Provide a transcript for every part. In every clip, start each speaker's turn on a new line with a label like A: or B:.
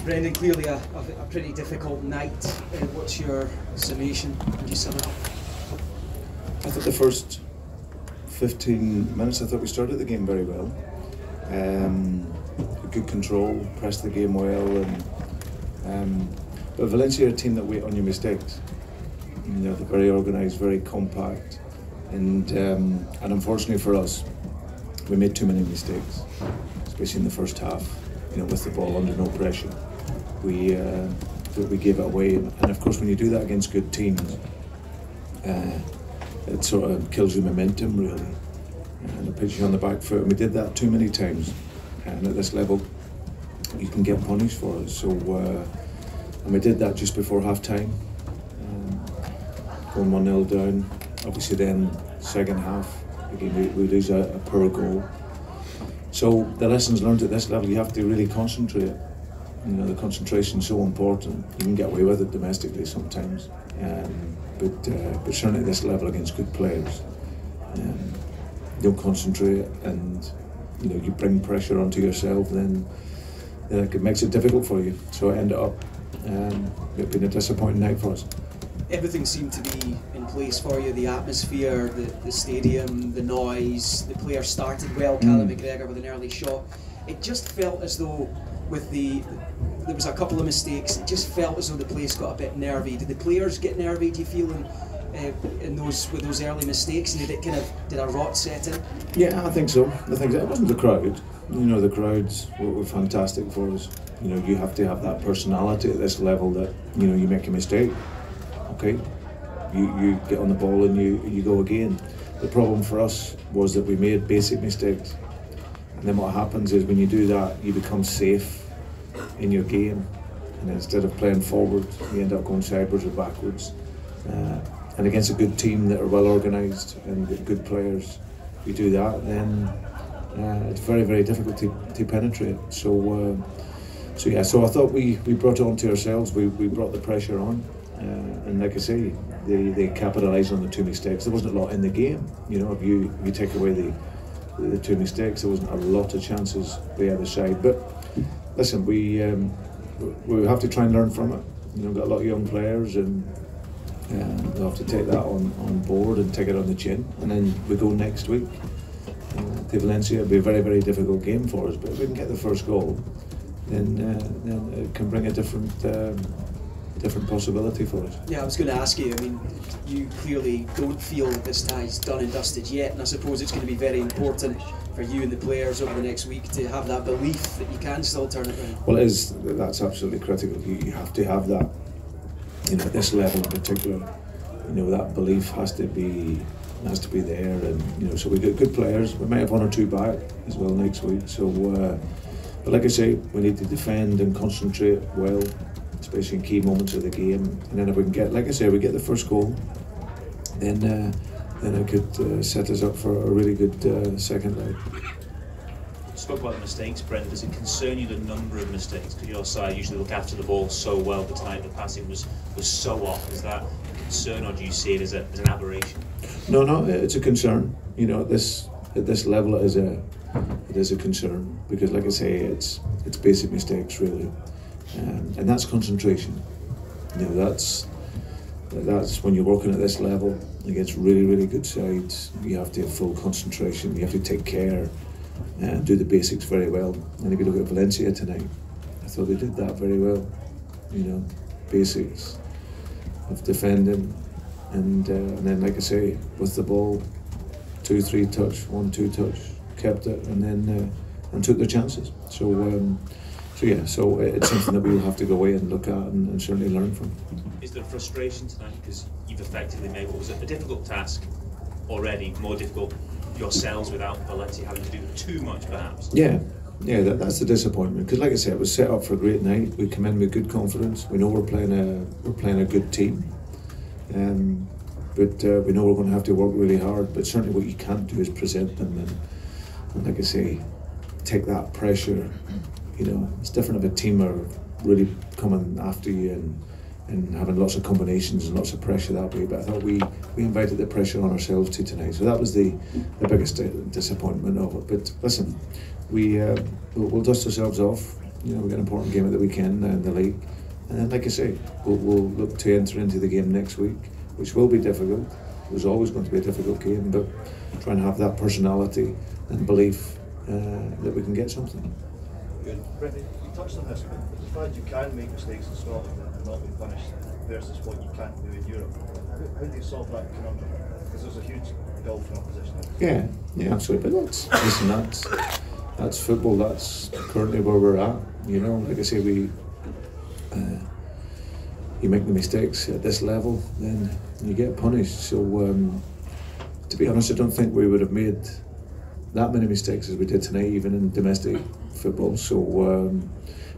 A: Brendan, clearly a pretty difficult night. What's your summation? Would you sum it up?
B: I thought the first 15 minutes, I thought we started the game very well. Good control, pressed the game well, but Valencia are a team that wait on your mistakes. You know, they're very organised, very compact, and unfortunately for us, we made too many mistakes, especially in the first half. You know, with the ball under no pressure, we gave it away, and of course, when you do that against good teams, it sort of kills your momentum really, and it puts you on the back foot. And we did that too many times, and at this level, you can get punished for it. So, and we did that just before half time, going 1-0 down. Obviously, then second half, again we lose a poor goal. So the lessons learned at this level, you have to really concentrate. You know, the concentration is so important. You can get away with it domestically sometimes, but certainly at this level against good players, you don't concentrate, and you know you bring pressure onto yourself. Then it makes it difficult for you. So it ended up it being a disappointing night for us.
A: Everything seemed to be in place for you, the atmosphere, the stadium, the noise, the players started well, Callum McGregor with an early shot. It just felt as though there was a couple of mistakes, it just felt as though the place got a bit nervy. Did the players get nervy, do you feel, with those early mistakes? And did a rot set in?
B: Yeah, I think so. It wasn't the crowd. You know, the crowds were fantastic for us. You know, you have to have that personality at this level that, you know, you make a mistake. Okay, you get on the ball and you go again. The problem for us was that we made basic mistakes, and then what happens is when you do that, you become safe in your game, and instead of playing forward, you end up going sideways or backwards. And against a good team that are well organised and good players, if you do that, then it's very, very difficult to penetrate. So I thought we brought it on to ourselves. We brought the pressure on. And like I say, they capitalised on the two mistakes. There wasn't a lot in the game. You know, if you take away the two mistakes, there wasn't a lot of chances the other side. But listen, we have to try and learn from it. You know, we've got a lot of young players, and we'll have to take that on board and take it on the chin. And then we go next week to Valencia. It'll be a very, very difficult game for us. But if we can get the first goal, then it can bring a different possibility for us.
A: Yeah, I was going to ask you, I mean, you clearly don't feel that this tie's done and dusted yet, and I suppose it's going to be very important for you and the players over the next week to have that belief that you can still turn it around.
B: Well, that's absolutely critical. You have to have that, you know, at this level in particular. You know, that belief has to be there, and you know, so we got good players. We might have one or two back as well next week. So, but like I say, we need to defend and concentrate well, especially in key moments of the game. And then if we can get, like I say, we get the first goal, then it could set us up for a really good second leg.
C: You spoke about the mistakes, Brendan. Does it concern you, the number of mistakes? Because your side usually look after the ball so well, but tonight the passing was so off. Is that a concern, or do you see it as an aberration? No,
B: it's a concern. You know, at this level, it is a concern, because, like I say, it's basic mistakes really. And that's concentration. You know, that's when you're working at this level against really, really good sides. You have to have full concentration. You have to take care and do the basics very well. And if you look at Valencia tonight, I thought they did that very well. You know, basics of defending, and then, like I say, with the ball, 2-3 touch, 1-2 touch, kept it, and then and took their chances. So it's something that we will have to go away and look at and certainly learn from.
C: Is there frustration tonight because you've effectively made what was a difficult task already more difficult yourselves without Valencia having to do too much, perhaps?
B: Yeah, that's the disappointment, because, like I said, it was set up for a great night. We come in with good confidence. We know we're playing a good team, but we know we're going to have to work really hard. But certainly, what you can't do is present them and like I say, take that pressure. You know, it's different if a team are really coming after you and having lots of combinations and lots of pressure that way. But I thought we invited the pressure on ourselves too tonight. So that was the biggest disappointment of it. But listen, we'll dust ourselves off. You know, we've got an important game at the weekend in the league. And then, like I say, we'll look to enter into the game next week, which will be difficult. It was always going to be a difficult game, but try and have that personality and belief that we can get something.
D: Good. Brendan, you touched on this, but the fact you can make mistakes in Scotland and not be punished versus what you can't do in Europe, how do you solve that conundrum? Because there's a huge gulf in opposition.
B: Yeah, absolutely. But that's football. That's currently where we're at. You know, like I say, you make the mistakes at this level, then you get punished. So, to be honest, I don't think we would have made that many mistakes as we did tonight, even in domestic football. So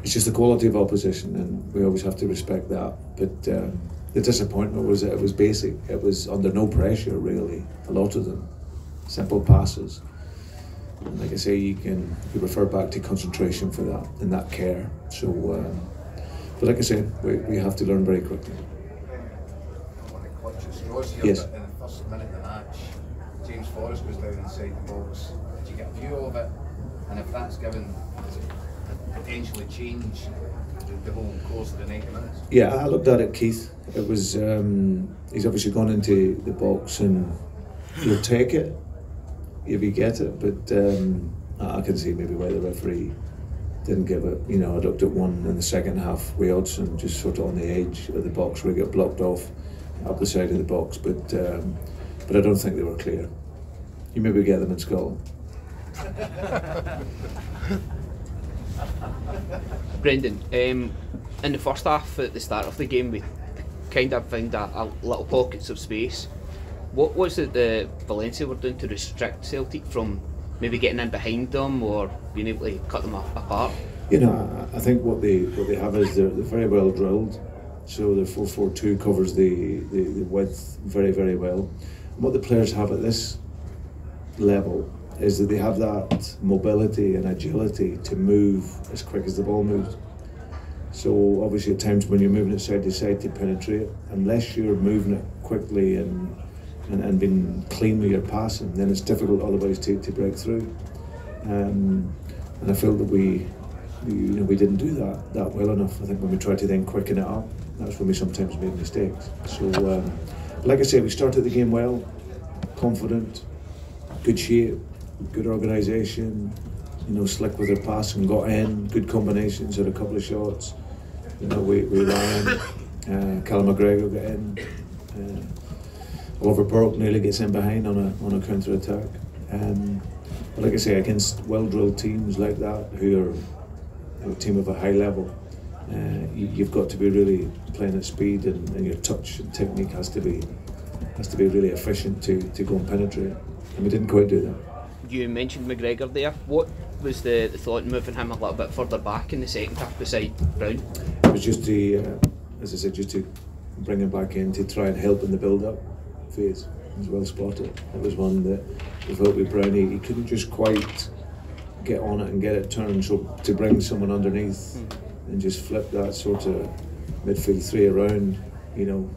B: it's just the quality of opposition, and we always have to respect that. But the disappointment was that it was basic. It was under no pressure, really. A lot of them, simple passes. And like I say, you refer back to concentration for that and that care. So, but like I say, we have to learn very quickly.
E: One of the clutch at straws here,
B: yes.
E: But in the first minute of the match, James Forrest goes down inside the box. Did you get a view of it? And if that's given, does it potentially change the whole course of the 90 minutes?
B: Yeah, I looked at it, Keith. It was he's obviously gone into the box and he'll take it if he gets it, but I can see maybe why the referee didn't give it. You know, I looked at one in the second half with Hodgson just sort of on the edge of the box where he got blocked off up the side of the box, but I don't think they were clear. You maybe get them in Scotland.
F: Brendan, in the first half at the start of the game we kind of found a little pockets of space. What was it that Valencia were doing to restrict Celtic from maybe getting in behind them or being able to cut them apart?
B: You know, I think what they have is they're very well drilled. So the 4-4-2 covers the width very, very well. And what the players have at this level is that they have that mobility and agility to move as quick as the ball moves. So obviously at times when you're moving it side to side to penetrate, unless you're moving it quickly and being clean with your passing, then it's difficult otherwise to break through. And I feel that we didn't do that well enough. I think when we tried to then quicken it up, that's when we sometimes made mistakes. So like I say, we started the game well, confident, good shape, good organisation, you know, slick with their passing, got in, good combinations, had a couple of shots. You know, we ran, Callum McGregor got in, Oliver Burke nearly gets in behind on a counter attack. But like I say, against well-drilled teams like that, who are a team of a high level, you've got to be really playing at speed, and your touch and technique has to be really efficient to go and penetrate. And we didn't quite do that.
F: You mentioned McGregor there. What was the thought in moving him a little bit further back in the second half beside Brown?
B: It was just to, as I said, just to bring him back in to try and help in the build-up phase. It was well spotted. It was one that we felt with Brownie, he couldn't just quite get on it and get it turned, so to bring someone underneath and just flip that sort of midfield three around, you know,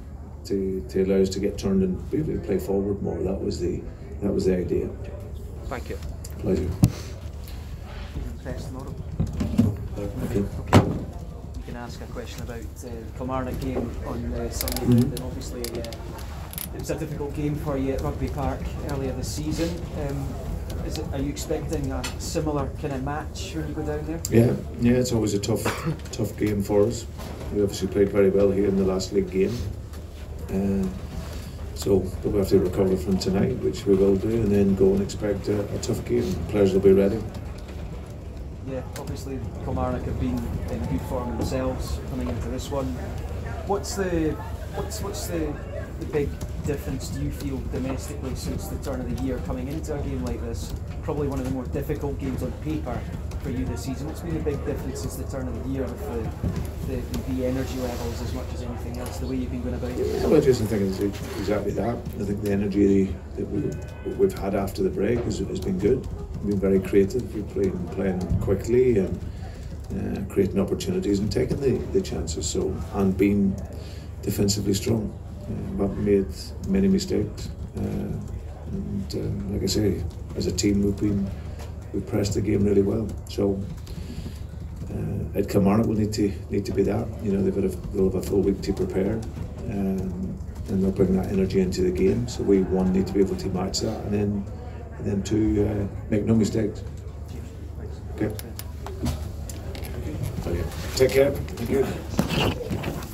B: to allow us to get turned and be able to play forward more. That was the idea.
F: Thank you.
B: Pleasure.
A: Press tomorrow.
B: Okay.
A: You can ask a question about the Kilmarnock game on Sunday, and obviously it was a difficult game for you at Rugby Park earlier this season. Are you expecting a similar kind of match when you go down there?
B: Yeah, it's always a tough game for us. We obviously played very well here in the last league game. So we'll have to recover from tonight, which we will do, and then go and expect a tough game. Players will be ready.
A: Yeah, obviously Kilmarnock have been in good form themselves coming into this one. What's the big difference do you feel domestically since the turn of the year coming into a game like this? Probably one of the more difficult games on paper for you this season. What's been the big difference since the turn of the year with the energy levels as much as anything else, the way you've been going about it?
B: Well, I just think it's exactly that. I think the energy that we've had after the break has been good. We've been very creative. We've been playing quickly and creating opportunities and taking the chances. So, and being defensively strong. We haven't made many mistakes. And like I say, as a team, we've pressed the game really well. So at Kilmarnock will need to be that. You know, they'll have a full week to prepare, and they'll bring that energy into the game. So we one need to be able to match that, and then two make no mistakes. Okay. Brilliant. Take care. Thank you.